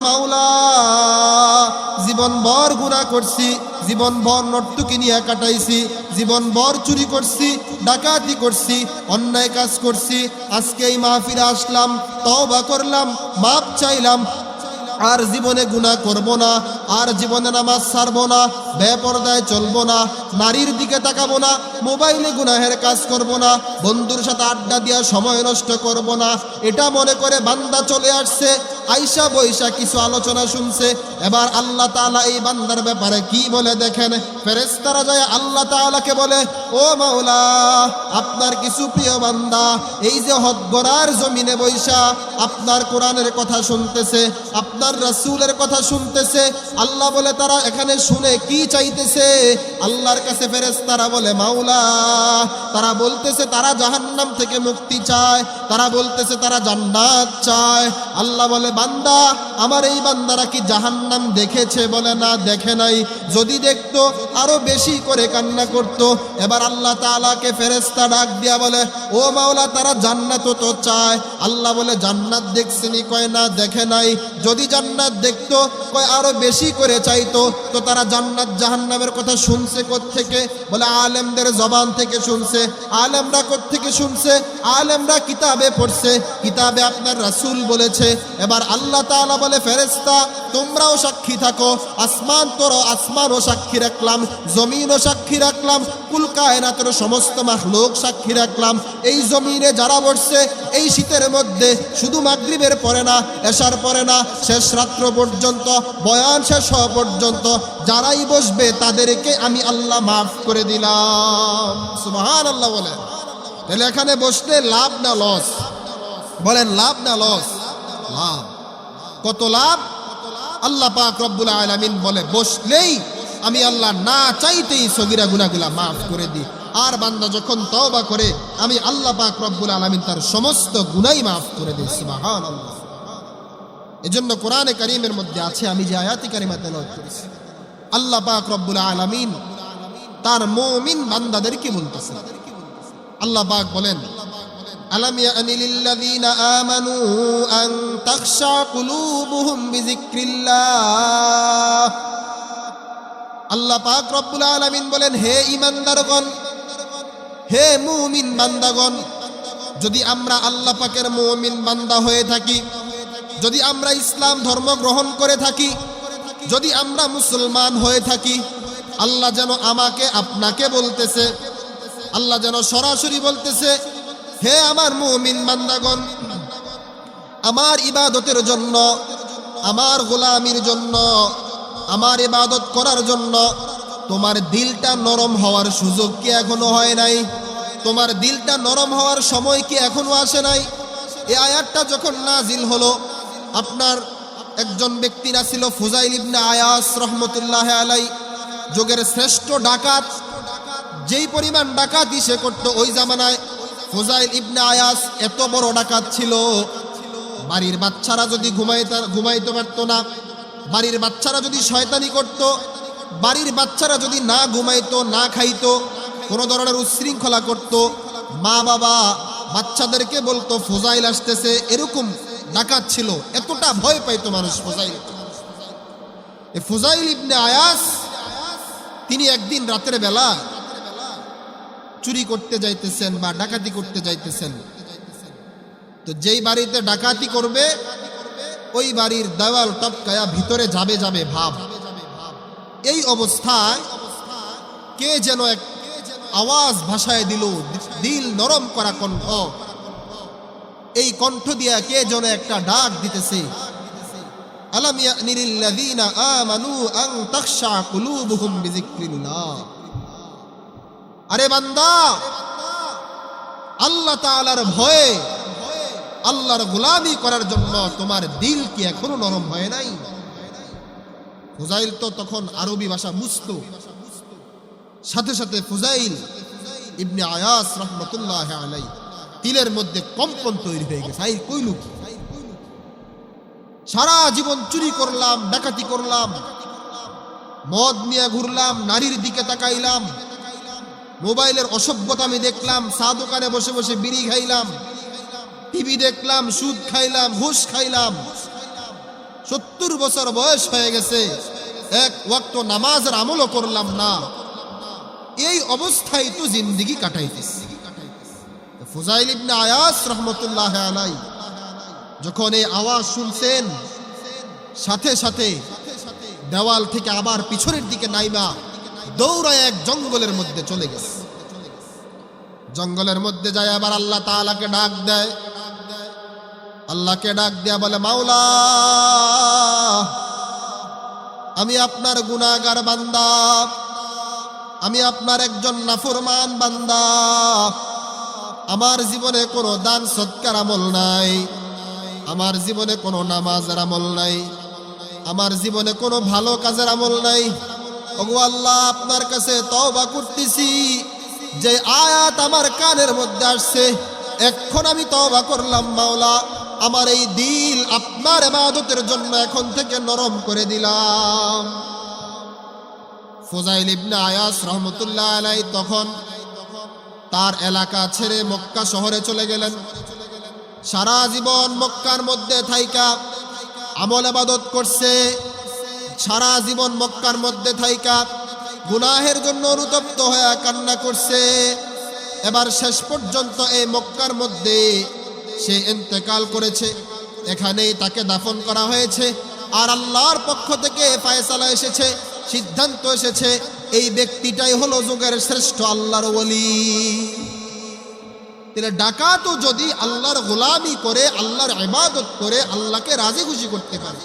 মাওলা জীবন ভর গুনাহ করছি, জীবন ভর নর্তকী নিয়ে কাটাইছি, জীবন ভর চুরি করছি, ডাকাতি করছি, অন্যায় কাজ করছি। আজকে এই মাহফিলে আসলাম, তওবা করলাম, মাপ চাইলাম। আর জীবনে গুনাহ করব না, আর জীবনে নামাজ ছাড়বো না, বেপরদায় চলবো না, নারীর দিকে তাকাবো না, মোবাইলে গুনাহের কাজ করব না, বন্ধুর সাথে আড্ডা দিয়া সময় নষ্ট করব না। এটা মনে করে বান্দা চলে আসছে, আইসা বৈশা কিছু আলোচনা শুনছে। এবার আল্লাহ তাআলা এই বান্দার ব্যাপারে কি বলে দেখেন। ফেরেশতারা যায় আল্লাহ তাআলাকে বলে, ও মাওলা, আপনার কিছু প্রিয় বান্দা এই যে হদগরার জমিনে বৈশা আপনার কোরআনের কথা শুনতেছে, আপনার রাসূলের কথা শুনতেছে। আল্লাহ বলে তারা এখানে শুনে কি চাইতেছে? আল্লাহর কাছে ফেরেশতারা বলে, মাওলা, তারা বলতেছে তারা জাহান্নাম থেকে মুক্তি চায়, তারা বলতেছে তারা জান্নাত চায়। আল্লাহ বলে, বান্দা, আমার এই বান্দারা কি জাহান্নাম দেখেছে? বলে, না, দেখে নাই। যদি দেখতো আরো বেশি করে কান্না করত। এবার আল্লাহ তাআলাকে ফেরেশতা ডাক দিয়া বলে, ও মাওলা, তারা জান্নাতও তো চায়। আল্লাহ বলে, জান্নাত দেখছেনি? কয়, না, দেখে নাই। যদি জান্নাত দেখতো, কয় আরো বেশি করে চাইতো। তো তারা জান্নাত জাহান্নামের কথা শুনছে কোত্থেকে? বলে, আলেমদের জবান থেকে শুনছে। আলেমরা কোত্থেকে শুনছে? আলেমরা কিতাবে পড়ছে, কিতাবে আপনার রাসূল বলেছে। এবার আল্লাহ তাআলা বলে, ফেরেশতা, তোমরাও সাক্ষী থাকো। আসমানও সাক্ষী রাখলাম, জমিনও সাক্ষী রাখলাম, কুল কায়নাতের সমস্ত মাখলুক সাক্ষী রাখলাম। এই জমিনে যারা বসছে এই শীতের মধ্যে শুধু মাগরিবের পরে না, এশার পরে না, শেষ রাত্র পর্যন্ত, বয়ান শেষ হওয়া পর্যন্ত যারাই বসবে তাদেরকে আমি আল্লাহ মাফ করে দিলাম। সুবহানাল্লাহ বলে। তাহলে এখানে বসলে লাভ না লস? বলেন, লাভ না লস? লাভ। কত লাভ? আল্লাহ পাক রব্বুল আলামিন বলে, বসলেই আমি আল্লাহ না চাইতেই সগীরা গুনাহগুলা মাফ করে দিই। আর বান্দা যখন তওবা করে আমি আল্লাহ পাক রব্বুল আলামিন তার সমস্ত গুনাহই মাফ করে দিই। সুবহানাল্লাহ। এজন্য কোরআনে কারীমের মধ্যে আছে, আমি যে আয়াতি কারিমা তেলাওয়াত করেছি, আল্লাহ পাক রব্বুল আলামিন তার মুমিন বান্দাদেরকে বলতেছেন। আল্লাহ পাক বলেন, আলাম ইয়ানি লিল্লাযীনা আমানু আন তাখশা কুলুবুহুম বিযিকরিল্লাহ। আল্লাহ পাক রব্বুল আলামিন বলেন, হে ঈমানদারগণ, হে মুমিন বান্দাগণ, যদি আমরা আল্লাহ পাকের মুমিন বান্দা হয়ে থাকি, যদি আমরা ইসলাম ধর্ম গ্রহণ করে থাকি, যদি আমরা মুসলমান হয়ে থাকি, আল্লাহ যেন আমাকে আপনাকে বলতেছে, আল্লাহ যেন সরাসরি বলতেছে, হে আমার মুমিন বান্দাগণ, আমার ইবাদতের জন্য, আমার গোলামির জন্য, আমার ইবাদত করার জন্য তোমার দিলটা নরম হওয়ার সুযোগ কি এখনো হয় নাই? তোমার দিলটা নরম হওয়ার সময় কি এখনো আসে নাই? এই আয়াতটা যখন নাজিল হলো, আপনার একজন ব্যক্তি না ছিল ফুজাইল ইবনে আয়াস রহমতুল্লাহ আলাই, যুগের শ্রেষ্ঠ ডাকাত। যেই পরিমাণ ডাকাতি সে করত ওই জামানায়, ফুজাইল ইবনে আয়াস এত বড় ডাকাত ছিল, বাড়ির বাচ্চারা যদি ঘুমাইতে পারতো না, বাড়ির বাচ্চারা যদি শয়তানি করত, বাড়ির বাচ্চারা যদি না ঘুমাইতো, না খাইতো, কোনো ধরনের উচ্ছৃঙ্খলা করত, মা বাবা বাচ্চাদেরকে বলতো ফুজাইল আসতেছে। এরকম ডাকাত ছিল, এতটা ভয় পাইতো মানুষ ফুজাইল। এই ফুজাইল ইবনে আয়াস তিনি একদিন রাতের বেলা চুরি করতে যাইতেছেন বা ডাকাতি করতে যাইতেছেন। তো যেই বাড়িতে ডাকাতি করবে ওই বাড়ির দেওয়াল টপকায়া ভিতরে যাবে যাবে ভাব। এই অবস্থায় কে যেন এক আওয়াজ ভাষায় দিল, দিল নরম করা কণ্ঠ। এই কণ্ঠ দিয়া কে যেন একটা ডাক দিতেছে, আলাম ইয়ানি লিল্লাযীনা আমানু আন তাখশা কুলুবুহুম বিযিকরিল্লাহ। আরে বান্দা, আল্লাহ তাআলার ভয়ে, আল্লাহর গোলামি করার জন্য তোমার দিল কি এখনো নরম হয় নাই? ফুজাইল তো তখন আরবি ভাষা বুঝতো। সাথে সাথে ফুজাইল ইবনে আয়াস রহমতুল্লাহ আলাই দিলের মধ্যে কম্পন তৈরি হয়ে গেছে। আই কইলু কি? সারা জীবন চুরি করলাম, ডাকাতি করলাম, মদ নিয়ে ঘুরলাম, নারীর দিকে তাকাইলাম, মোবাইলের অসভ্যতা আমি দেখলাম, চা দোকানে বসে বসে বিড়ি খাইলাম, টিভি দেখলাম, সুদ খাইলাম, ঘুষ খাইলাম, 70 বছর বয়স হয়ে গেছে, এক ওয়াক্ত নামাজের আমলও করলাম না, এই অবস্থায় তো জিন্দেগি কাটাইতেছি। ফুজাইল ইবনে আয়াস রহমতুল্লাহ আলাই যখন এই আওয়াজ শুনছেন, সাথে সাথে দেওয়াল থেকে আবার পিছনের দিকে নাইমা দৌড়ায় এক জঙ্গলের মধ্যে চলে গেছে। জঙ্গলের মধ্যে যায় আবার আল্লাহ তাআলাকে ডাক দেয়। আল্লাহকে ডাক দেয়া বলে, মাওলা, আমি আপনার গুনাহগার বান্দা, আমি আপনার একজন নাফরমান বান্দা। আমার জীবনে কোনো দান সৎকার আমল নাই, আমার জীবনে কোনো নামাজের আমল নাই, আমার জীবনে কোনো ভালো কাজের আমল নাই। ওগো আল্লাহ, আপনার কাছে তওবা করতেছি, যে আয়াত আমার কানের মধ্যে আসছে এখন আমি তওবা করলাম। মাওলা, আমার এই দিল আপনার ইবাদতের জন্য এখন থেকে নরম করে দিলাম। ফুজাইল ইবনে আয়াস রহমতুল্লাহ আলাইহি তখন তার এলাকা ছেড়ে মক্কা শহরে চলে গেলেন। সারা জীবন মক্কার মধ্যে থাইকা আমল ইবাদত করছে, সারা জীবন মক্কার মধ্যে থাইকা গুনাহের জন্য অনুতপ্ত হয়ে কান্না করছে। এবার শেষ পর্যন্ত এই মক্কার মধ্যে সে ইন্তেকাল করেছে, এখানেই তাকে দাফন করা হয়েছে। আর আল্লাহর পক্ষ থেকে ফয়সালা এসেছে, সিদ্ধান্ত এসেছে, এই ব্যক্তিটাই হলো যুগের শ্রেষ্ঠ আল্লাহর ওলি। তাহলে ডাকাতও যদি আল্লাহর গোলামি করে, আল্লাহর ইবাদত করে আল্লাহকে রাজি খুশি করতে পারে।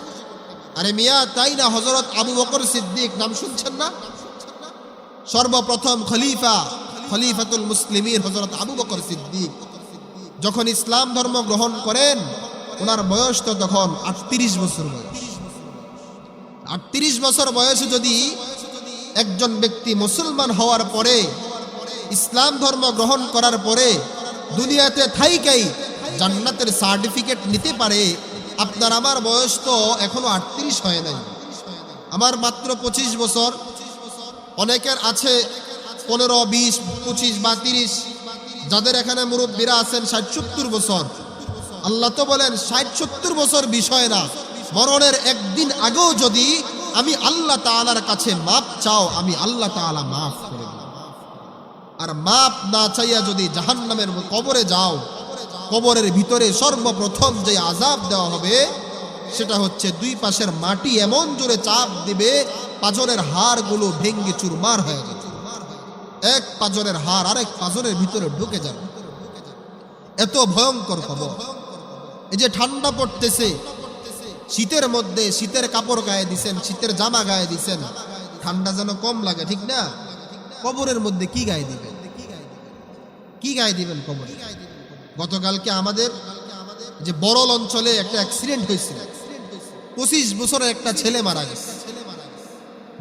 আরে মিয়া, তাই না? হযরত আবু বকর সিদ্দিক নাম শুনছেন না? সর্বপ্রথম খলিফাতুল মুসলিমিন হযরত আবু বকর সিদ্দিক যখন ইসলাম ধর্ম গ্রহণ করেন, ওনার বয়স তো তখন 38 বছর বয়স। 38 বছর বয়সে যদি একজন ব্যক্তি মুসলমান হওয়ার পরে, ইসলাম ধর্ম গ্রহণ করার পরে দুনিয়াতে থাইকাই জান্নাতের সার্টিফিকেট নিতে পারে, আপনার আমার বয়স তো এখনো 38 হয় নাই, আমার মাত্র 25 বছর। অনেকের আছে 15, 20, 25 বা 30, যাদের এখানে মুরব্বীরা আছেন 60-70 বছর। আল্লাহ তো বলেন 60-70 বছর বিষয় না, মরণের একদিন আগেও যদি আমি আল্লাহ তাআলার কাছে মাপ চাও, আমি আল্লাহ তাআলা মাফ করে দেব। আর মাপ না চাইয়া যদি জাহান্নামের কবরে যাও, কবরের ভিতরে সর্বপ্রথম যে আযাব দেওয়া হবে সেটা হচ্ছে 2 পাশের মাটি এমন জোরে চাপ দিবে, পাঁজরের হাড়গুলো ভেঙে চুরমার হয়ে যাবে। এক পাঁজরের হাড় আরেক পাঁজরের ভিতরে ঢুকে যাবে, এত ভয়ঙ্কর খবর। এই যে ঠান্ডা পড়তেছে, শীতের মধ্যে শীতের কাপড় গায়ে দিছেন, শীতের জামা গায়ে দিছেন, ঠান্ডা যেন কম লাগে, ঠিক না? কবরের মধ্যে কি গায়ে দিবেন? কি গায়ে দিবেন কবরে? গতকালকে আমাদের যে বড়ল অঞ্চলে একটা অ্যাক্সিডেন্ট হয়েছিল, 25 বছরের একটা ছেলে মারা গেছে,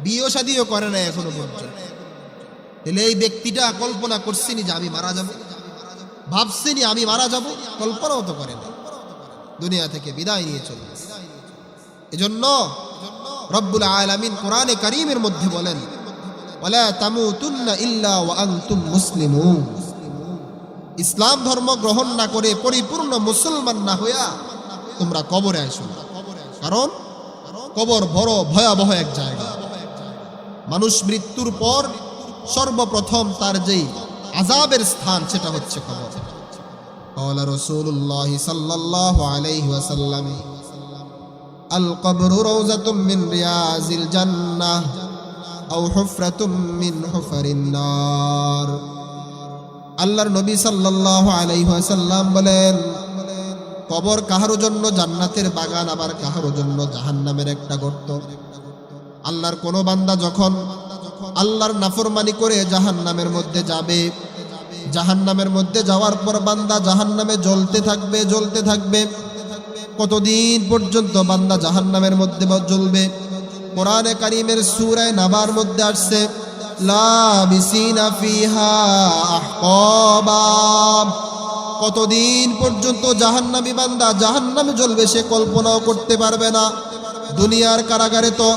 বিয়ে শাদিও করে না এখনো পর্যন্ত। তাহলে এই ব্যক্তিটা কল্পনা করছেনি যে আমি মারা যাব, ভাবছেনি আমি মারা যাব, কল্পনাও তো করে না, দুনিয়া থেকে বিদায় নিয়ে চলে গেছে। এজন্য রব্বুল আলামিন কোরআনে কারীমের মধ্যে বলেন, ওয়ালা তামুতুন্না ইল্লা ওয়া আনতুম মুসলিমুন। ইসলাম ধর্ম গ্রহণ না করে পরিপূর্ণ মুসলমান না হইয়া তোমরা কবরে আসো, কারণ কবর বড় ভয়াবহ এক জায়গা। মানুষ মৃত্যুর পর সর্বপ্রথম তার যেই আযাবের স্থান সেটা হচ্ছে কবর। قال رسول الله صلى الله عليه وسلم القبر روضة من رياض الجنة أو حفرة من حفر النار। আল্লাহর নবী সাল্লাল্লাহু আলাইহি ওয়াসাল্লাম বলেন, কবর কাহারো জন্য জান্নাতের বাগান, আবার কাহারো জন্য জাহান্নামের একটা গর্ত। আল্লাহর কোন বান্দা যখন আল্লাহর নাফরমানি করে জাহান্নামের মধ্যে যাবে, জাহান্নামের মধ্যে যাওয়ার পর বান্দা জাহান্নামে জ্বলতে থাকবে, জ্বলতে থাকবে। কতদিন পর্যন্ত বান্দা জাহান্নামের মধ্যে জ্বলবে? কোরআনে কারীমের সূরা নাবার মধ্যে আসছে, লাবিসিনা ফিহা আহকাবা। কতদিন পর্যন্ত জাহান্নামী বান্দা জাহান্নামে জ্বলবে সে কল্পনাও করতে পারবে না। দুনিয়ার কারাগারে তো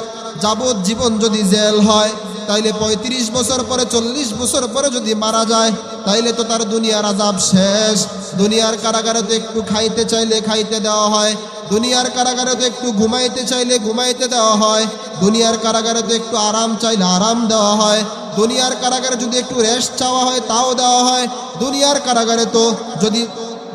যাবজ্জীবন যদি জেল হয়, তাইলে 35 বছর পরে 40 বছর পরে যদি মারা যায়, তাইলে তো তার দুনিয়ার আযাব শেষ। দুনিয়ার কারাগারে তো একটু খাইতে চাইলে খাইতে দেওয়া হয়, দুনিয়ার কারাগারে তো একটু ঘুমাইতে চাইলে ঘুমাইতে দেওয়া হয়, দুনিয়ার কারাগারে তো একটু আরাম চাইলে আরাম দেওয়া হয়, দুনিয়ার কারাগারে যদি একটু রেস্ট চাওয়া হয় তাও দেওয়া হয়, দুনিয়ার কারাগারে তো যদি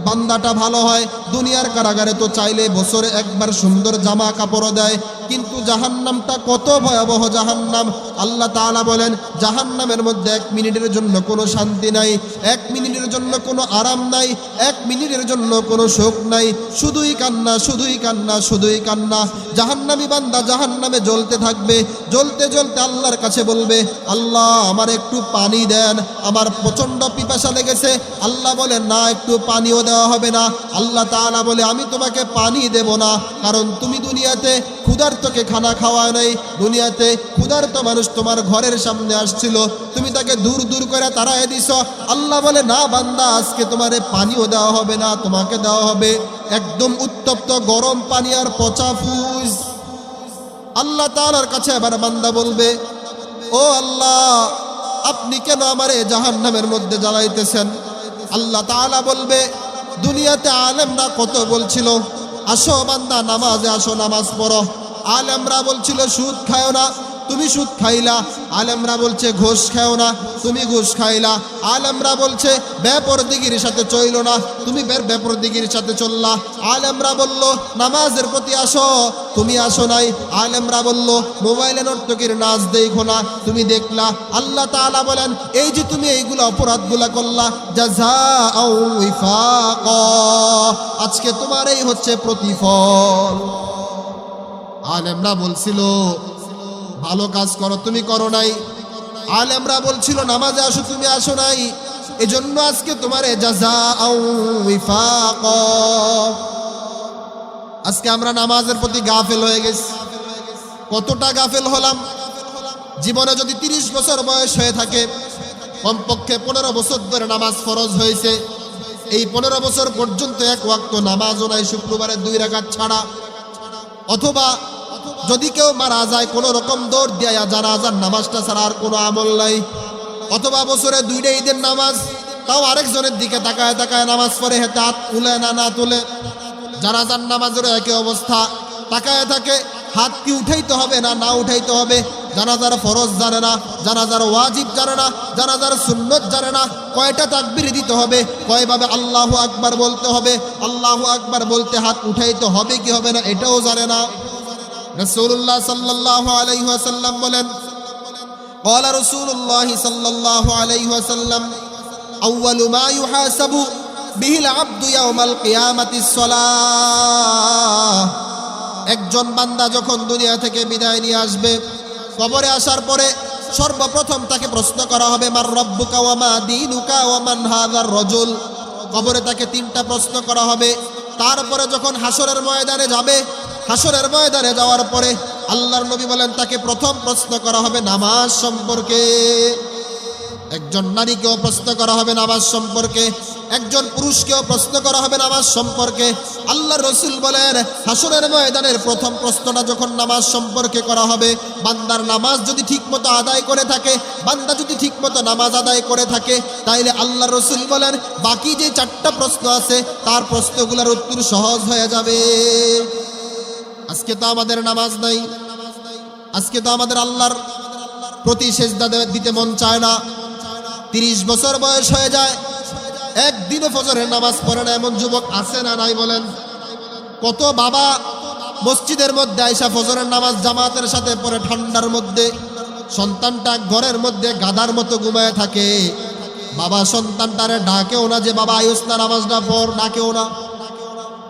বান্দাটা ভালো হয়, দুনিয়ার কারাগারে তো চাইলে বছরে একবার সুন্দর জামা কাপড় দেয়। কিন্তু জাহান্নামটা কত ভয়াবহ জাহান্নাম! আল্লাহ তাআলা বলেন জাহান্নামের মধ্যে 1 মিনিটের জন্য কোনো শান্তি নাই, 1 মিনিটের জন্য কোনো আরাম নাই, 1 মিনিটের জন্য কোনো সুখ নাই, শুধুই কান্না, শুধুই কান্না, শুধুই কান্না। জাহান্নামী বান্দা জাহান্নামে জ্বলতে থাকবে, জ্বলতে জ্বলতে আল্লাহর কাছে বলবে, আল্লাহ আমার একটু পানি দেন, আমার প্রচণ্ড পিপাসা লেগেছে। আল্লাহ বলেন না, একটু পানিও দেওয়া হবে না। আল্লাহ তাআলা বলে আমি তোমাকে পানি দেব না, কারণ তুমি দুনিয়াতে ক্ষুধার্তকে খানা খাওয়ায় নাই, দুনিয়াতে ক্ষুধার্ত মানুষ তোমার ঘরের সামনে আসছিল, তুমি তাকে দূর দূর করে তাড়ায় দিছ। আল্লাহ বলে না বান্দা, আজকে তোমারে পানিও দেওয়া হবে না, তোমাকে দেওয়া হবে একদম উত্তপ্ত গরম পানি আর পচা ফুস। আল্লাহ তাআলার কাছে এবার বান্দা বলবে, ও আল্লাহ আপনি কেন আমারে জাহান্নামের মধ্যে জ্বালাইতেছেন? আল্লাহ তাআলা বলবে, দুনিয়াতে আলেমরা কত বলছিল আসো বান্দা নামাজে আসো, নামাজ পড়ো। আলেমরা বলছিল সুদ খাও না, তুমি সুদ খাইলা। আলেমরা বলছে ঘুষ খাও না, তুমি ঘুষ খাইলা। আলেমরা বলছে বেপরদিগির সাথে চইলো না, তুমি বেপরদিগির সাথে চললা। আলেমরা বলল নামাজের প্রতি আসো, তুমি আসো নাই। আলেমরা বলল মোবাইলে নর্তকীর নাচ দেখো না, তুমি দেখলা। আল্লাহ তাআলা বলেন এই যে তুমি এইগুলা অপরাধগুলা করলা, জাযাআউ ওয়িফাকা, আজকে তোমার এই হচ্ছে প্রতিফল। আলেমরা বলছিল ভালো কাজ করো, তুমি করো নাই। আলেমরা বলছিল নামাজে আসো, তুমি আসো নাই, এজন্য আজকে তোমার জাযাআউ ওয়িফাকা। আজকে আমরা নামাজের প্রতি গাফেল হয়ে গেছি। কতটা গাফেল হলাম! জীবনে যদি 30 বছর বয়স হয়ে থাকে, কমপক্ষে 15 বছর ধরে নামাজ ফরজ হয়েছে, এই 15 বছর পর্যন্ত 1 ওয়াক্ত নামাজও নাই, শুক্রবারে 2 রাকাত ছাড়া। অথবা যদি কেউ মারা যায় কোনো রকম দৌড় দিয়া জানাজার নামাজটা ছাড়া আর কোনো আমল নাই। অথবা বছরে 2টা ঈদের নামাজ, তাও আরেকজনের দিকে তাকায় তাকায় নামাজ পড়ে, হেতে হাত তুলে না তুলে। জানাজার নামাজেরও একই অবস্থা, তাকায় থাকে হাত কি উঠাইতে হবে না উঠাইতে হবে। জানাজার ফরজ জানে না, জানাজার ওয়াজিব জানে না, জানাজার সুন্নত জানে না, কয়টা তাকবীর দিতে হবে, কয়ভাবে আল্লাহু আকবার বলতে হবে, আল্লাহু আকবার বলতে হাত উঠাইতে হবে কি হবে না এটাও জানে না। রাসূলুল্লাহ সাল্লাল্লাহু আলাইহি ওয়াসাল্লাম বলেন, ক্বালা রাসূলুল্লাহ সাল্লাল্লাহু আলাইহি ওয়াসাল্লাম, আউয়ালু মা ইউহাসাবু বিহিল আবদু ইয়াউমাল কিয়ামাতিস সালাহ। একজন বান্দা যখন দুনিয়া থেকে বিদায় নিয়ে আসবে, কবরে আসার পরে সর্বপ্রথম তাকে প্রশ্ন করা হবে, মার রব্বুকা ওয়া মা দীনুকা ওয়া মান হাযার রাজুল। কবরে তাকে 3টা প্রশ্ন করা হবে। তারপরে যখন হাসরের ময়দানে যাবে, হাসরের ময়দানে যাওয়ার পরে আল্লাহর নবী বলেন তাকে প্রথম প্রশ্ন করা হবে নামাজ সম্পর্কে। একজন নারীকেও প্রশ্ন করা হবে নামাজ সম্পর্কে, একজন পুরুষকেও প্রশ্ন করা হবে নামাজ সম্পর্কে। আল্লাহর রাসূল বলেন হাসরের ময়দানের প্রথম প্রশ্নটা যখন নামাজ সম্পর্কে করা হবে, বান্দার নামাজ যদি ঠিকমতো আদায় করে থাকে, বান্দা যদি ঠিকমতো নামাজ আদায় করে থাকে, তাইলে আল্লাহর রাসূল বলেন বাকি যে 4টা প্রশ্ন আছে তার প্রশ্নগুলোর উত্তর সহজ হয়ে যাবে। আজকে তো আমাদের নামাজ নাই, আজকে তো আমাদের আল্লাহর প্রতি সেজদা দিতে মন চায় না। 30 বছর বয়স হয়ে যায়, একদিনও ফজরের নামাজ পড়ে না এমন যুবক আছে না নাই বলেন? কত বাবা মসজিদের মধ্যে আইসা ফজরের নামাজ জামাতের সাথে পড়ে, ঠান্ডার মধ্যে সন্তানটা ঘরের মধ্যে গাধার মতো ঘুমায় থাকে, বাবা সন্তানটারে ডাকেও না যে বাবা আইস না নামাজটা পড়, ডাকেও না।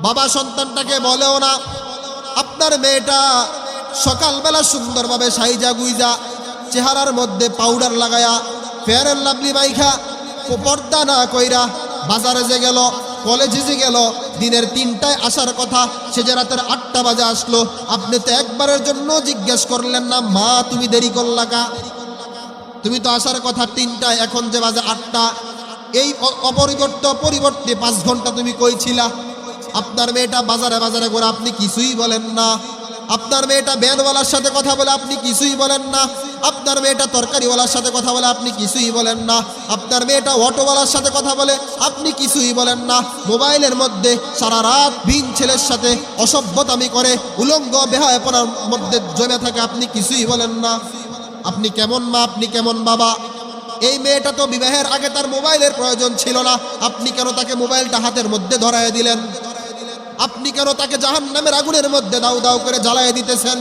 বাবা সন্তানটাকে বলেও না আপনার মেয়েটা সকালবেলা সুন্দরভাবে সাইজা গুইজা চেহারার মধ্যে পাউডার লাগায়া ফেয়ার এন্ড লাভলি মাইখা পর্দা না কইরা বাজারে যে গেল, কলেজে যে গেল, দিনের 3টায় আসার কথা, সে যে রাতের 8টা বাজে আসলো, আপনি তো একবারের জন্য জিজ্ঞেস করলেন না মা তুমি দেরি করলা কা? তুমি তো আসার কথা 3টায়, এখন যে বাজে 8টা, এই পরিবর্তে 5 ঘন্টা তুমি কই ছিলা? আপনার মেয়েটা বাজারে বাজারে ঘোরে, আপনি কিছুই বলেন না। আপনার মেয়েটা ব্যানওয়ালার সাথে কথা বলে, আপনি কিছুই বলেন না। আপনার মেয়েটা তরকারিওয়ালার সাথে কথা বলে, আপনি কিছুই বলেন না। আপনার মেয়েটা অটোওয়ালার সাথে কথা বলে, আপনি কিছুই বলেন না। মোবাইলের মধ্যে সারা রাত ভিন ছেলের সাথে অসভ্যতামি করে, উলঙ্গ বেহায়াপনার মধ্যে জমে থাকে, আপনি কিছুই বলেন না। আপনি কেমন মা, আপনি কেমন বাবা? এই মেয়েটা তো বিবাহের আগে তার মোবাইলের প্রয়োজন ছিল না, আপনি কেন তাকে মোবাইলটা হাতের মধ্যে ধরায় দিলেন? আপনি কেন তাকে জাহান্নামের আগুনের মধ্যে দাউ দাউ করে জ্বালায় দিতেছেন?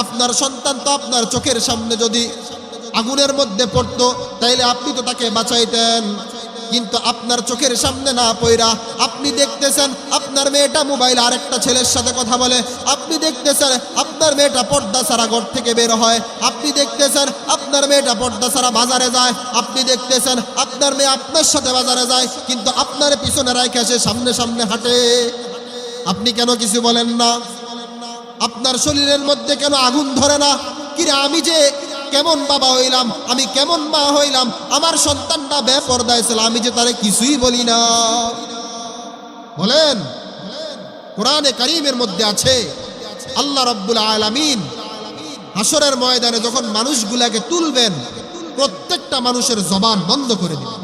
আপনার সন্তান তো আপনার চোখের সামনে যদি আগুনের মধ্যে পড়তো তাইলে আপনি তো তাকে বাঁচাইতেন, কিন্তু আপনার চোখের সামনে না পয়রা আপনি দেখতেছেন আপনার মেয়েটা মোবাইল আরেকটা ছেলের সাথে কথা বলে, আপনি দেখতেছেন আপনার মেয়েটা পর্দা ছাড়া ঘর থেকে বের হয়, আপনি দেখতেছেন আপনার মেয়েটা পর্দা ছাড়া বাজারে যায়, আপনি দেখতেছেন আপনার মেয়ে আপনার সাথে বাজারে যায়, কিন্তু আপনার পিছনে রাখে সে সামনে সামনে হাঁটে। আপনি কেন কিছু বলেন না? আপনার শরীরের মধ্যে কেন আগুন ধরে না? কিরে, আমি যে কেমন বাবা হইলাম, আমি কেমন মা হইলাম, আমার সন্তানটা বেপরদায় ছিল, আমি যে তারে কিছুই বলি না। বলেন, কোরআনে কারীমের মধ্যে আছে আল্লাহ রাব্বুল আলামিন হাসরের ময়দানে যখন মানুষগুলাকে তুলবেন, প্রত্যেকটা মানুষের জবান বন্ধ করে দিবেন।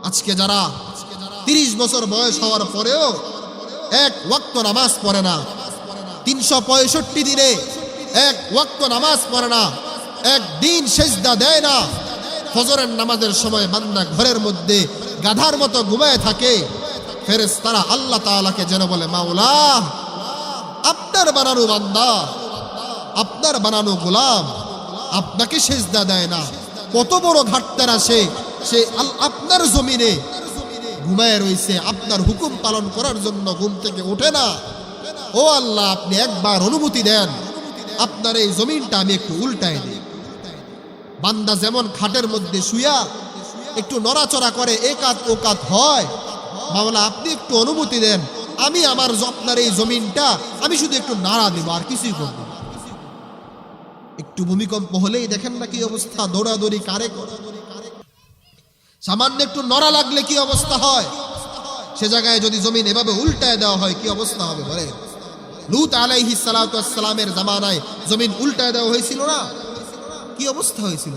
আজকে যারা 30 বছর বয়স হওয়ার পরেও এক ওয়াক্ত নামাজ পড়ে না, 365 দিনে এক ওয়াক্ত নামাজ পড়ে না, একদিন সেজদা দেয় না, ফজরের নামাজের সময় বান্দা ঘরের মধ্যে গাধার মতো ঘুমায় থাকে, ফেরেশতারা আল্লাহ তাআলাকে যেন বলে, মাওলা আপনার বানানো বান্দা, আপনার বানানো গোলাম আপনাকে সেজদা দেয় না, কত বড় ঘাটতারা সে আপনার জমিনে ঘুমায় রয়েছে, আপনার হুকুম পালন করার জন্য ঘুম থেকে ওঠে না। ও আল্লাহ, আপনি একবার অনুমতি দেন, আপনার এই জমিনটা আমি একটু উল্টায় দিই। বান্দা যেমন খাটের মধ্যে শুয়া একটু নড়াচড়া করে, একাত ওকাত হয়, মাওলা আপনি একটু অনুমতি দেন, আমি আমার আপনার এই জমিনটা আমি শুধু একটু নাড়া দিব, আর কিছুই করব না। একটু ভূমিকম্প হলেই দেখেন না কি অবস্থা, দৌড়াদৌড়ি কারে করে। সামান্য একটু নড়া লাগলে কি অবস্থা হয়, সে জায়গায় যদি জমিন এভাবে উল্টায় দেওয়া হয় কি অবস্থা হবে বলে? লূত আলাইহিস সালাতু ওয়াস সালামের জামানায় জমিন উল্টায় দেওয়া হয়েছিল না? কি অবস্থা হয়েছিল?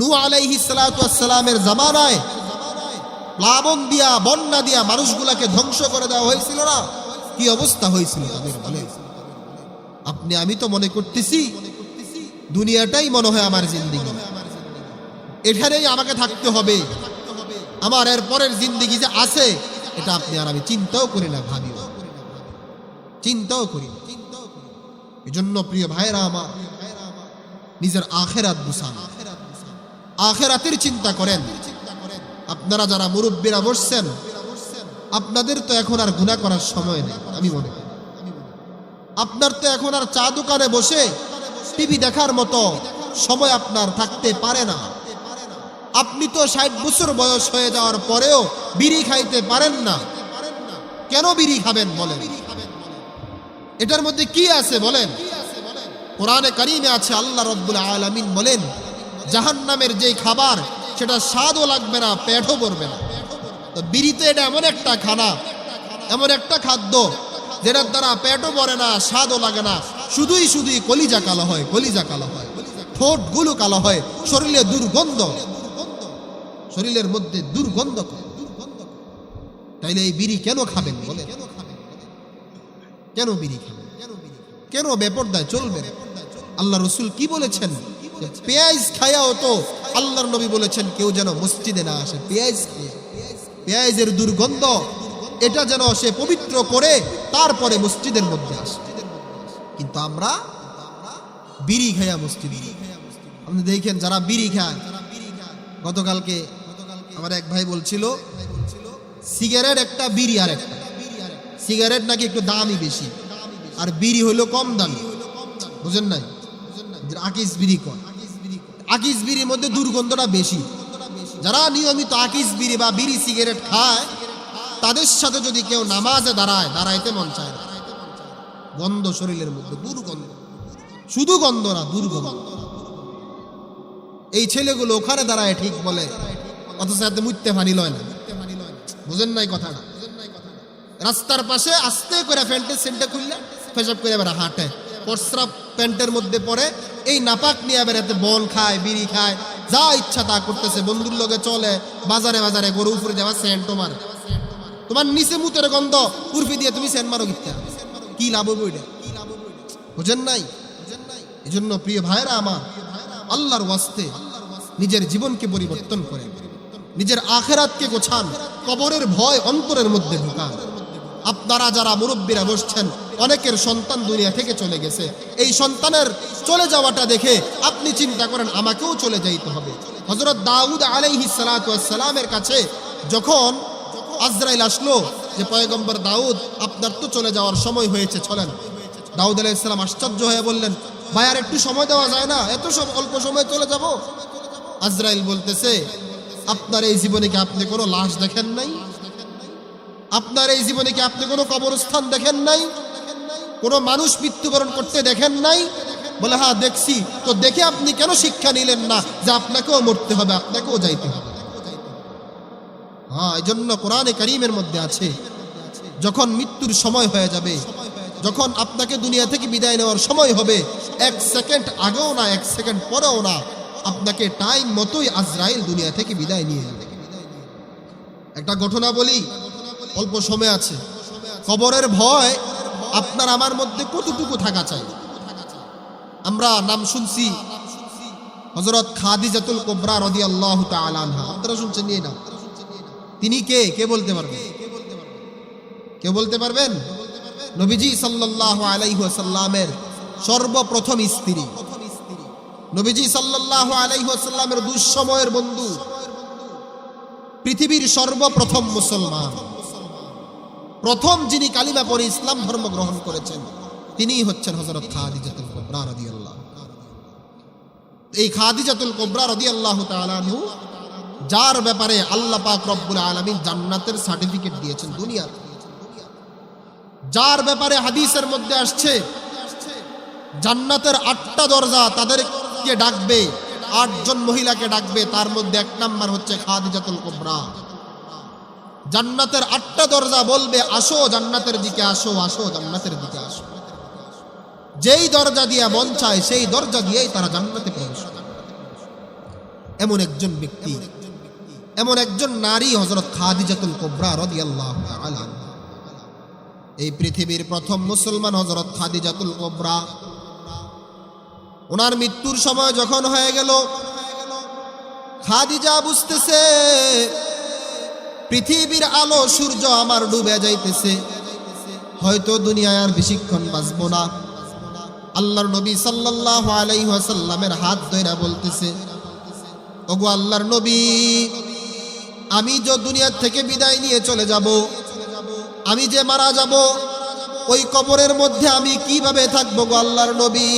নূহ আলাইহিস সালাতু ওয়াস সালামের জামানায় প্লাবন দিয়া, বন্যা দিয়া মানুষগুলাকে ধ্বংস করে দেওয়া হয়েছিল না? কি অবস্থা হয়েছিল তাদের বলে? আপনি আমি তো মনে করতেছি দুনিয়াটাই মনে হয় আমার জিন্দেগি, এখানেই আমাকে থাকতে হবে, আমার এর পরের জিন্দেগি যে আছে এটা আপনি আর আমি চিন্তাও করি না, ভাবিও চিন্তাও করি না। এজন্য প্রিয় ভাইরা আমার, নিজের আখেরাত বুঝান, আখেরাতের চিন্তা করেন। আপনারা যারা মুরব্বীরা বসছেন, আপনাদের তো এখন আর গুনাহ করার সময় নেই। আমি মনে করি আপনার তো এখন আর চা দোকানে বসে টিভি দেখার মতো সময় আপনার থাকতে পারে না। আপনি তো 60 বছর বয়স হয়ে যাওয়ার পরেও বিড়ি খাইতে পারেন না। কেন বিড়ি খাবেন বলেন? এটার মধ্যে কি আছে বলেন? কোরআনে কারীমে আছে, আল্লাহ রাব্বুল আলামিন বলেন, জাহান্নামের যেই খাবার সেটা স্বাদও লাগবে না, পেটও ভরবে না। তো বিড়ি তো এটা এমন একটা খানা, এমন একটা খাদ্য যেটার দ্বারা পেটও ভরে না, স্বাদও লাগে না, শুধুই শুধুই কলিজা কালো হয়, কলিজা কালো হয়, ঠোঁটগুলো কালো হয়, শরীরে দুর্গন্ধ, শরীরের মধ্যে দুর্গন্ধ। তাইলে এই বিড়ি কেন খাবেন বলে? কেন বিড়ি খাবেন? কেন বেপরদায় চলবেন? আল্লাহ রসুল কি বলেছেন? পেঁয়াজ খায়াও তো আল্লাহর নবী বলেছেন কেউ যেন মসজিদে না আসে পেঁয়াজ খেয়ে। পেঁয়াজের দুর্গন্ধ এটা যেন সে পবিত্র করে তারপরে মসজিদের মধ্যে আসে। কিন্তু আমরা বিড়ি খাইয়া মসজিদে, আপনি দেখেন যারা বিড়ি খায়, গতকালকে আমার এক ভাই বলছিল সিগারেট একটা, বিড়ি আর একটা। সিগারেট নাকি একটু দামই বেশি, আর বিড়ি হইলো কম দামি, বুঝেন নাই? আকিস বিড়ি কয়, আকিস বিড়ির মধ্যে দুর্গন্ধটা বেশি। যারা নিয়মিত আকিস বিড়ি বা বিড়ি সিগারেট খায়, তাদের সাথে যদি কেউ নামাজে দাঁড়ায়, দাঁড়াইতে মন চায় না। গন্ধ শরীরের মধ্যে, দুর্গন্ধ, শুধু গন্ধ না, দুর্গন্ধ। এই ছেলেগুলো ওখানে দাঁড়ায় ঠিক বলে, অথচ এতে মুইতে ফানি লয় না। বুঝেন নাই কথাটা? রাস্তার পাশে আস্তে করে প্যান্টের সেন্টে খুললে পেশাব করে এবার হাঁটে, প্রস্রাব প্যান্টের মধ্যে পরে, এই নাপাক নিয়ে বেড়াতে বল খায়, বিড়ি খায়, যা ইচ্ছা তা করতেছে, বন্ধুর লগে চলে, বাজারে বাজারে গরু উপরে যাওয়া সেন্ট মারে, তোমার নিচে মুতের গন্ধ উর্ফি দিয়ে তুমি সেন্ট মারো গিত্যা, কি লাভ হবে ওইটা? বুঝেন নাই? এই জন্য প্রিয় ভাইরা আমার, আল্লাহর ওয়াস্তে নিজের জীবনকে পরিবর্তন করেন, নিজের আখেরাতকে গোছান, কবরের ভয় অন্তরের মধ্যে ঢোকান। আপনারা যারা মুরব্বীরা বসছেন, অনেকের সন্তান দুনিয়া থেকে চলে গেছে, এই সন্তানের চলে যাওয়াটা দেখে আপনি চিন্তা করেন আমাকেও চলে যাইতে হবে। হযরত দাউদ আলাইহিস সালাতু ওয়াস সালামের কাছে যখন আজরাইল আসলো যে পয়গম্বর দাউদ আপনার তো চলে যাওয়ার সময় হয়েছে, চলেন। দাউদ আলাইহিস সালাম আশ্চর্য হয়ে বললেন, ভাই আর একটু সময় দেওয়া যায় না? এত অল্প সময় চলে যাব? আজরাইল বলতেছে, আপনার এই জীবনে কি আপনি কোনো লাশ দেখেন নাই? আপনার এই জীবনে কি আপনি কোনো কবরস্থান দেখেন নাই? কোনো মানুষ মৃত্যুবরণ করতে দেখেন নাই? বলে হ্যাঁ দেখছি। তো দেখে আপনি কেন শিক্ষা নিলেন না যে আপনাকেও মরতে হবে, আপনাকেও যাইতে হবে? হ্যাঁ, এই জন্য কোরআনে কারীমের মধ্যে আছে, যখন মৃত্যুর সময় হয়ে যাবে, যখন আপনাকে দুনিয়া থেকে বিদায় নেওয়ার সময় হবে, 1 সেকেন্ড আগেও না 1 সেকেন্ড পরেও না, আপনাকে টাইম মতোই আজরাইল দুনিয়া থেকে বিদায় নিয়ে যাবে। একটা ঘটনা বলি, অল্প সময় আছে। কবরের ভয় আপনার আমার মধ্যে কতটুকু থাকা চাই? আমরা নাম শুনছি হযরত খাদিজাতুল কুবরা রাদিয়াল্লাহু তাআলা আনহা, আপনারা শুনছেন নিয়ে না? তিনি কে? কে বলতে পারবেন? কে বলতে পারবেন? নবীজি সাল্লাল্লাহু আলাইহি ওয়াসাল্লামের সর্বপ্রথম স্ত্রী, নবীজি সাল্লাল্লাহু আলাইহি ওয়াসাল্লামের দুঃসময়ের বন্ধু, পৃথিবীর সর্বপ্রথম মুসলমান, প্রথম যিনি কালিমা পড়ে ইসলাম ধর্ম গ্রহণ করেছেন, তিনিই হচ্ছেন হযরত খাদিজাতুল কুবরা রাদিয়াল্লাহু। এই খাদিজাতুল কুবরা রাদিয়াল্লাহু তাআলা আনহু, যার ব্যাপারে আল্লাহ পাক রব্বুল আলামিন জান্নাতের সার্টিফিকেট দিয়েছেন দুনিয়ার, যার ব্যাপারে হাদিসের মধ্যে আসছে জান্নাতের 8টা দরজা তাদেরকে ডাকবে, 8 জন মহিলাকে ডাকবে, তার মধ্যে 1 নাম্বার হচ্ছে খাদিজাতুল কুবরা। জান্নাতের 8টা দরজা বলবে আসো জান্নাতের দিকে, আসো আসো জান্নাতের দিকে আসো। যেই দরজা দিয়ে মন চায় সেই দরজা দিয়েই তারা জান্নাতে প্রবেশ করে। এমন একজন ব্যক্তি, এমন একজন নারী হযরত খাদিজাতুল কুবরা রাদিয়াল্লাহু তাআলা আনহা। এই পৃথিবীর প্রথম মুসলমান হযরত খাদিজাতুল কুবরা, ওনার মৃত্যুর সময় যখন হয়ে গেল, খাদিজা বুঝতেছে পৃথিবীর আলো সূর্য আমার ডুবে যাইতেছে, হয়তো দুনিয়ায় আর বেশিক্ষণ বাঁচবো না। আল্লাহর নবী সাল্লাল্লাহু আলাইহি ওয়াসাল্লামের হাত ধরে বলতেছে, ওগো আল্লাহর নবী, আমি যে দুনিয়া থেকে বিদায় নিয়ে চলে যাব, আমি যে মারা যাব, ওই কবরের মধ্যে আমি কিভাবে থাকবো গো আল্লাহর নবী?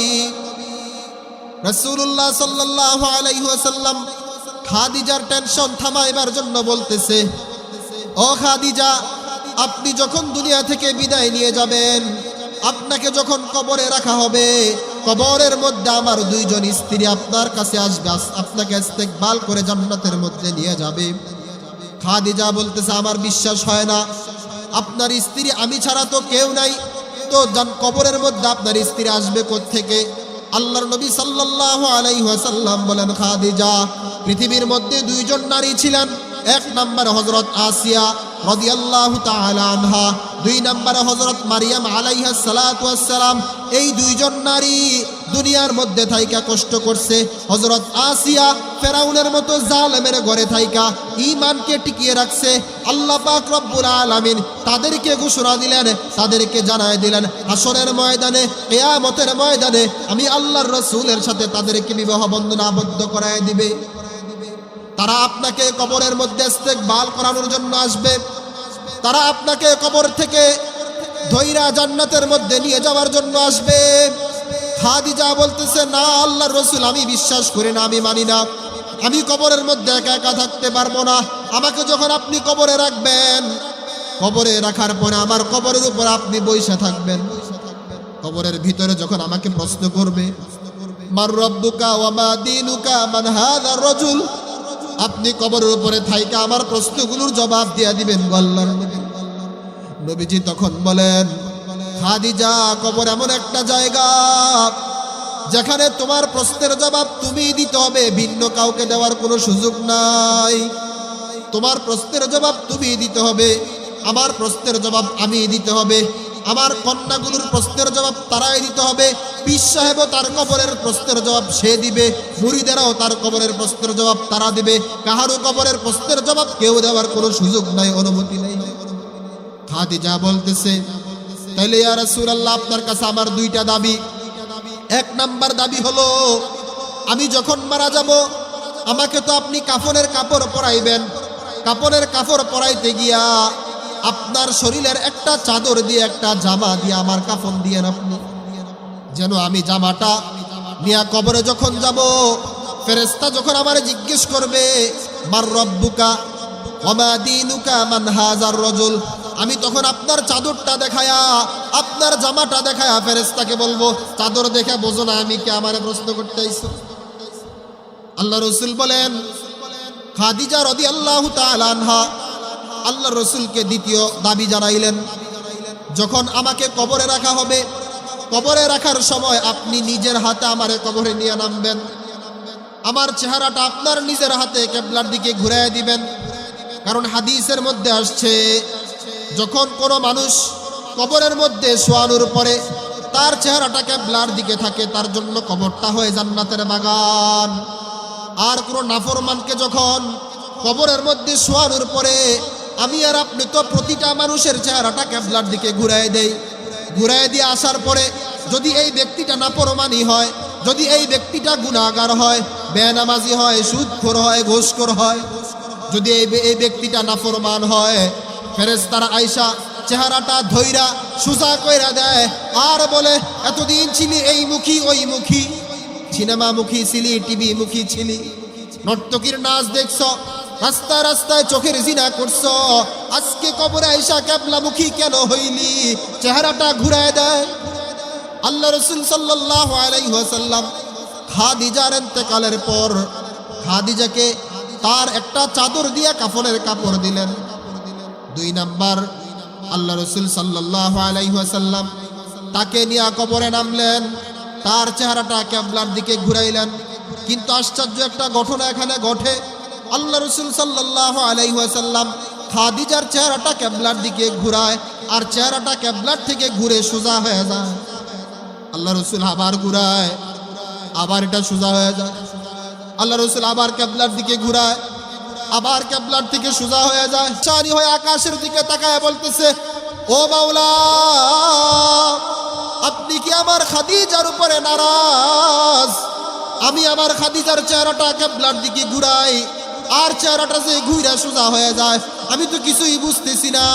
রাসূলুল্লাহ সাল্লাল্লাহু আলাইহি ওয়াসাল্লাম খাদিজার টেনশন থামাইবার জন্য বলতেছে, ও খাদিজা, আপনি যখন দুনিয়া থেকে বিদায় নিয়ে যাবেন, আপনাকে যখন কবরে রাখা হবে, কবরের মধ্যে আমার 2 জন স্ত্রী আপনার কাছে আসবে, আপনাকে ইস্তেকবাল করে জান্নাতের মধ্যে নিয়ে যাবে। খাদিজা বলতেছে, আমার বিশ্বাস হয় না, আপনার স্ত্রী আমি ছাড়া তো কেউ নাই, তো কবরের মধ্যে আপনার স্ত্রী আসবে কোত্থেকে? আল্লাহর নবী সাল্লাল্লাহু আলাইহি ওয়াসাল্লাম বলেন, খাদিজা, পৃথিবীর মধ্যে 2 জন নারী ছিলেন, 1 নম্বরে হযরত আসিয়া রাদিয়াল্লাহু তাআলা আনহা, 2 নম্বরে হযরত মারিয়াম আলাইহিস সালাতু ওয়াস সালাম। এই 2 জন নারী দুনিয়ার মধ্যে থাইকা কষ্ট করছে। হযরত আসিয়া ফেরাউনের মতো জালেমের ঘরে থাইকা ঈমানকে টিকিয়ে রাখছে। আল্লাহ পাক রব্বুল আলামিন তাদেরকে ঘোষণা দিলেন, তাদেরকে জানায় দিলেন, হাসরের ময়দানে, কিয়ামতের ময়দানে আমি আল্লাহর রাসূলের সাথে তাদেরকে বিবাহ বন্ধনে আবদ্ধ করায় দিবে। তারা আপনাকে কবরের মধ্যে ইস্তেকবাল করানোর জন্য আসবে, তারা আপনাকে কবর থেকে ধইরা জান্নাতের মধ্যে নিয়ে যাওয়ার জন্য আসবে। খাদিজা বলতেছে, না আল্লাহর রাসূল, আমি বিশ্বাস করি না, আমি মানি না, আমি কবরের মধ্যে একা একা থাকতে পারবো না। আমাকে যখন আপনি কবরে রাখবেন, কবরে রাখার পরে আমার কবরের উপর আপনি বসে থাকবেন। কবরের ভিতরে যখন আমাকে প্রশ্ন করবে, মার রব্বুকা ওয়া মা দীনুকা মান হাযার রাজুল, আপনি কবরের উপরে থাইকা আমার প্রশ্নগুলোর জবাব দিয়ে দিবেন আল্লাহর নবী। নবীজি তখন বলেন, খাদিজা, কবর এমন একটা জায়গা, যেখানে তোমার প্রশ্নের জবাব তুমি দিতে হবে, ভিন্ন কাউকে দেওয়ার কোনো সুযোগ নাই। তোমার প্রশ্নের জবাব তুমি দিতে হবে, আমার প্রশ্নের জবাব আমি দিতে হবে, আমার কন্যাগুলোর প্রশ্নের জবাব তারাই দিতে হবে। পীর সাহেবও তার কবরের প্রশ্নের জবাব সে দিবে, মুরিদেরাও তার কবরের প্রশ্নের জবাব তারা দিবে। কাহারও কবরের প্রশ্নের জবাব কেউ দেওয়ার কোনো সুযোগ নাই, অনুমতি নেই। খাদিজা বলতেছে, তাইলে ইয়া রাসূলুল্লাহ আপনার কাছে আমার দুইটা দাবি। এক নাম্বার দাবি হলো, আমি যখন মারা যাব আমাকে তো আপনি কাফনের কাপড় পরাইবেন। কাপনের কাপড় পরাইতে গিয়া আপনার শরীরের একটা চাদর দিয়ে, একটা জামা দিয়ে আমার কাফন দিয়েন আপনি, যেন আমি জামাটা নিয়া কবরে যখন যাব, ফেরেশতা যখন আমারে জিজ্ঞেস করবে মার রব্বুকা ওয়া মা দীনুকা মান হাযার রাজুল, আমি তখন আপনার চাদরটা দেখায়া, আপনার জামাটা দেখায়া ফেরেশতাকে বলবো, চাদর দেখে বোঝো না আমি কে, আমারে প্রশ্ন করতে আইছো। আল্লাহ রাসূল বলেন, খাদিজা রাদিয়াল্লাহু তাআলা আনহা আল্লাহ রসুলকে দ্বিতীয় দাবি জানাইলেন, যখন আমাকে কবরে রাখা হবে, কবরে রাখার সময় আপনি নিজের হাতে আমারে কবরে নিয়ে নামবেন, আমার চেহারাটা আপনার নিজের হাতে কিবলার দিকে ঘুরাইয়া দিবেন। কারণ হাদিসের মধ্যে আসছে, যখন কোনো মানুষ কবরের মধ্যে শোয়ানোর পরে তার চেহারাটা কিবলার দিকে থাকে, তার জন্য কবরটা হয়ে জান্নাতের বাগান। আর কোনো নাফরমানকে যখন কবরের মধ্যে শোয়ানোর পরে আমি আর আপনি তো প্রতিটা মানুষের চেহারাটা কিবলার দিকে ঘুরাই দেই। ঘুরাই দিয়ে আসার পরে যদি এই ব্যক্তিটা নাফরমানি হয়, যদি এই ব্যক্তিটা গুনাহগার হয়, বেনামাজি হয়, সুদখোর হয়, ঘুষখোর হয়, যদি এই ব্যক্তিটা নাফরমান হয়, ফেরেশতারা আয়েশা চেহারাটা ধইরা সুজা কইরা দেয় আর বলে, এতদিন ছিলি এই মুখী ওই মুখী, সিনেমা মুখী ছিলি, টিভি মুখী ছিলি, নর্তকীর নাচ দেখছ, রাস্তায় রাস্তায় চোখের জিনা করছো, আজকে কবরে আয়েশা কিবলামুখী কেন হইলি? চেহারাটা ঘুরায় দেয়। আল্লাহ রাসূল সাল্লাল্লাহু আলাইহি ওয়াসাল্লাম খাদিজার ইন্তেকালের পর খাদিজাকে তার একটা চাদর দিয়ে কাফনের কাপড় দিলেন। দুই নাম্বার, আল্লাহ রাসূল সাল্লাল্লাহু আলাইহি ওয়াসাল্লাম তাকে নিয়ে কবরে নামলেন, তার চেহারাটা কিবলার দিকে ঘুরাইলেন। কিন্তু আশ্চর্য একটা ঘটনা এখানে ঘটে, আল্লাহ রাসূল সাল্লাল্লাহু আলাইহি ওয়াসাল্লাম খাদিজার চেহারাটা কিবলার দিকে ঘুরায়, আর চেহারাটা কিবলার থেকে ঘুরে সোজা হয়ে যায়। আল্লাহ রাসূল আবার ঘুরায়, আবার এটা সোজা হয়ে যায়। আল্লাহ রাসূল আবার কিবলার দিকে ঘুরায়, আবার কিবলার থেকে সোজা হয়ে যায়। চারি হয়ে আকাশের দিকে তাকায় বলতেছে, ও মাওলা, আপনি কি আমার খাদিজার উপরে নারাজ? আমি আমার খাদিজার চেহারাটা কিবলার দিকে ঘুরাই, আর চেহারাটা যে ঘুরে সোজা হয়ে যায়, আমি তো কিছুই বুঝতেছি না।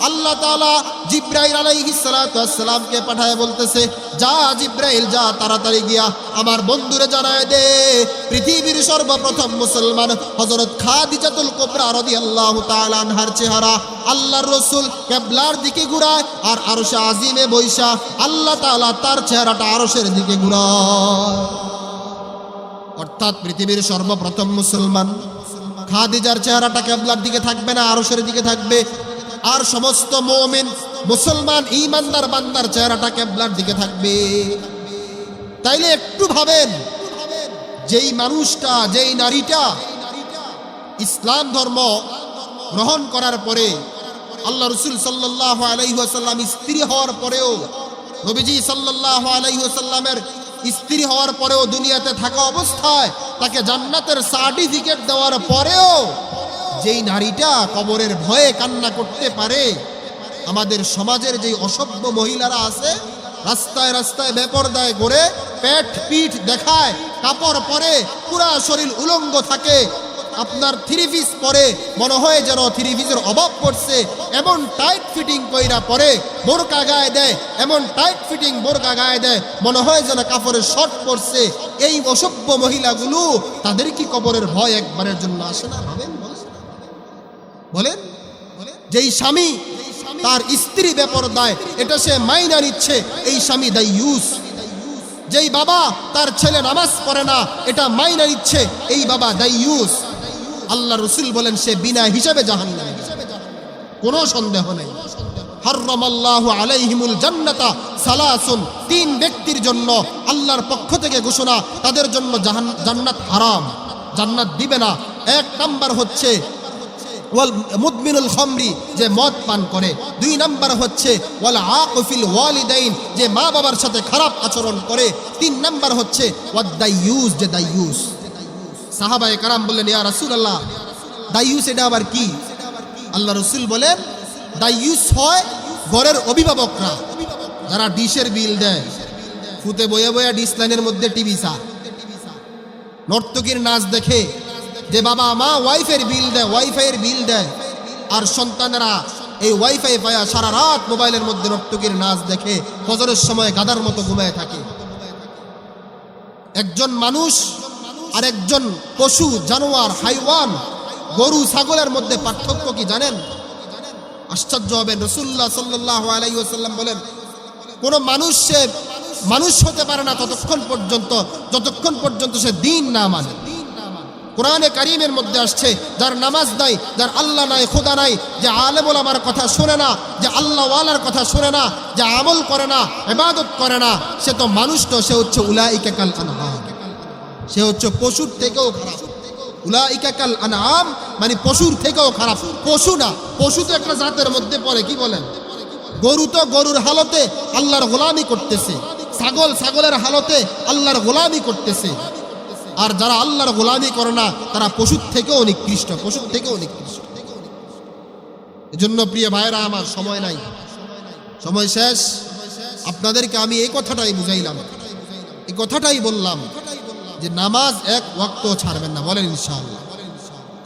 আল্লাহ তাআলা জিবরাইল আলাইহিস সালাতু ওয়াস সালামকে পাঠায় বলতেছে, যা জিবরাইল যা, তাড়াতাড়ি গিয়া আমার বন্ধুরে জানায় দে, পৃথিবীর সর্বপ্রথম মুসলমান হযরত খাদিজাতুল কুবরা রাদিয়াল্লাহু তাআলা আনহার চেহারা আল্লাহর রাসূল কিবলার দিকে ঘুরায়, আর আরশে আজিমে বৈশা আল্লাহ তাআলা তার চেহারাটা আরশের দিকে ঘুরায়। অর্থাৎ পৃথিবীর সর্বপ্রথম মুসলমান খাদিজার চেহারাটা কিবলার দিকে থাকবে না, আরশের দিকে থাকবে। আর সমস্ত মুমিন মুসলমান ঈমানদার বান্দার চেহারাটা কিবলার দিকে থাকবে। তাইলে একটু ভাবেন, যেই মানুষটা, যেই নারীটা ইসলাম ধর্ম গ্রহণ করার পরে, আল্লাহ রাসূল সাল্লাল্লাহু আলাইহি ওয়াসাল্লাম স্ত্রী হওয়ার পরেও, নবীজি সাল্লাল্লাহু আলাইহি ওয়াসাল্লামের স্ত্রী হওয়ার পরেও, দুনিয়াতে থাকা অবস্থায় তাকে জান্নাতের সার্টিফিকেট দেওয়ার পরেও যেই নারীটা কবরের ভয়ে কান্না করতে পারে, আমাদের সমাজের যেই অসভ্য মহিলারা আছে, রাস্তায় রাস্তায় বেপরদায় ঘুরে, পেট পিঠ দেখায়, কাপড় পরে, পুরা শরীর উলঙ্গ থাকে, আপনার থ্রি পিস পরে মনে হয় যেন থ্রি পিসের অভাব পড়ছে, এমন টাইট ফিটিং কইরা পরে, বোরকা গায়ে দেয়, এমন টাইট ফিটিং বোরকা গায়ে দেয়, মনে হয় যেন কাপড়ের শর্ট পড়ছে। এই অসভ্য মহিলাগুলো, তাদের কি কবরের ভয় একবারের জন্য আসে না? ভাবেন, বলেন। যেই স্বামী তার স্ত্রী বেপরদায়, এটা সে মাইনা নিচ্ছে, এই স্বামী দাইয়ুস। যেই বাবা তার ছেলে নামাজ পড়ে না, এটা মাইনা নিচ্ছে, এই বাবা দাইয়ুস। আল্লাহ রাসূল বলেন, সে বিনা হিসাবে জাহান্নামে, কোনো সন্দেহ নেই। হারামাল্লাহু আলাইহিমুল জান্নাতা সালাসুন, তিন ব্যক্তির জন্য আল্লাহর পক্ষ থেকে ঘোষণা, তাদের জন্য জান্নাত হারাম, জান্নাত দিবে না। এক নাম্বার হচ্ছে ওয়াল মুদমিনুল খামরি, যে মদ পান করে। দুই নাম্বার হচ্ছে ওয়াল আকুফিল ওয়ালিদাইন, যে মা বাবার সাথে খারাপ আচরণ করে। তিন নাম্বার হচ্ছে ওয়াদ দাইয়ুস, যে দাইয়ুস। সাহাবায়ে কারাম বললেন, ইয়া রাসূলুল্লাহ, দাইয়ুস এটা আবার কি? আল্লাহ রাসূল বলেন, দাইয়ুস হয় ঘরের অভিভাবকরা, যারা ডিশের বিল দেয়, ফুতে বয়ে বয়ে ডিশ লাইনের মধ্যে টিভি চায়, নর্তকীর নাচ দেখে, যে বাবা মা ওয়াইফাইয়ের বিল দেয়, আর সন্তানেরা এই ওয়াইফাই পায়া সারা রাত মোবাইলের মধ্যে নর্তকীর নাচ দেখে, ফজরের সময় গাদার মতো ঘুমায় থাকে। একজন মানুষ আর একজন পশু, জানোয়ার, হাইওয়ান, গরু ছাগলের মধ্যে পার্থক্য কি জানেন? আশ্চর্য হবেন। রাসূলুল্লাহ সাল্লাল্লাহু আলাইহি ওয়াসাল্লাম বলেন, কোন মানুষ সে মানুষ হতে পারে না যতক্ষণ পর্যন্ত সে দ্বীন না মানে। কোরআনে কারীমের মধ্যে আসছে, যার নামাজ নাই, যার আল্লাহ নাই, খোদা নাই, যে আলেম ওলামার কথা শোনে না, যে আল্লাহ ওয়ালার কথা শোনে না, যে আমল করে না, ইবাদত করে না, সে তো মানুষ তো, সে হচ্ছে উলাইকা কাল আনআম, সে হচ্ছে পশুর থেকেও খারাপ। উলাইকা কাল আনআম মানে পশুর থেকেও খারাপ। পশু না, পশু তো একটা জাতের মধ্যে পড়ে। কি বলেন? গরু তো গরুর হালতে আল্লাহর গোলামি করতেছে, ছাগল ছাগলের হালতে আল্লাহর গোলামি করতেছে। আর যারা আল্লাহর গোলামি করে না, তারা পশুর থেকেও নিকৃষ্ট, পশুর থেকেও নিকৃষ্ট। এজন্য প্রিয় ভাইরা আমার, সময় নাই, সময় শেষ। আপনাদেরকে আমি এই কথাটাই বুঝাইলাম, এই কথাটাই বললাম যে নামাজ এক ওয়াক্ত ছাড়বেন না, বলেন ইনশাআল্লাহ।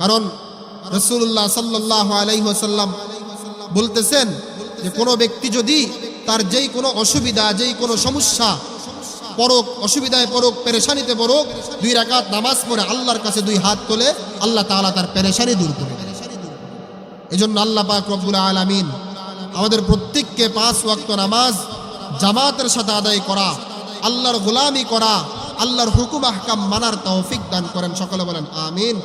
কারণ রাসূলুল্লাহ সাল্লাল্লাহু আলাইহি ওয়াসাল্লাম বলতেছেন যে কোনো ব্যক্তি যদি তার যেই কোনো অসুবিধা, যেই কোনো সমস্যা পড়ুক, অসুবিধায় পড়ুক, পেরেশানিতে পড়ুক, 2 রাকাত নামাজ পড়ে আল্লাহর কাছে 2 হাত তোলে, আল্লাহ তাআলা তার পেরেশানি দূর করে দেন। এজন্য আল্লাহ পাক রব্বুল আলামিন আমাদের প্রত্যেককে 5 ওয়াক্ত নামাজ জামাতের সাথে আদায় করা, আল্লাহর গোলামি করা, আল্লাহর হুকুম আহকাম মানার তৌফিক দান করেন। সকলে বলেন আমিন।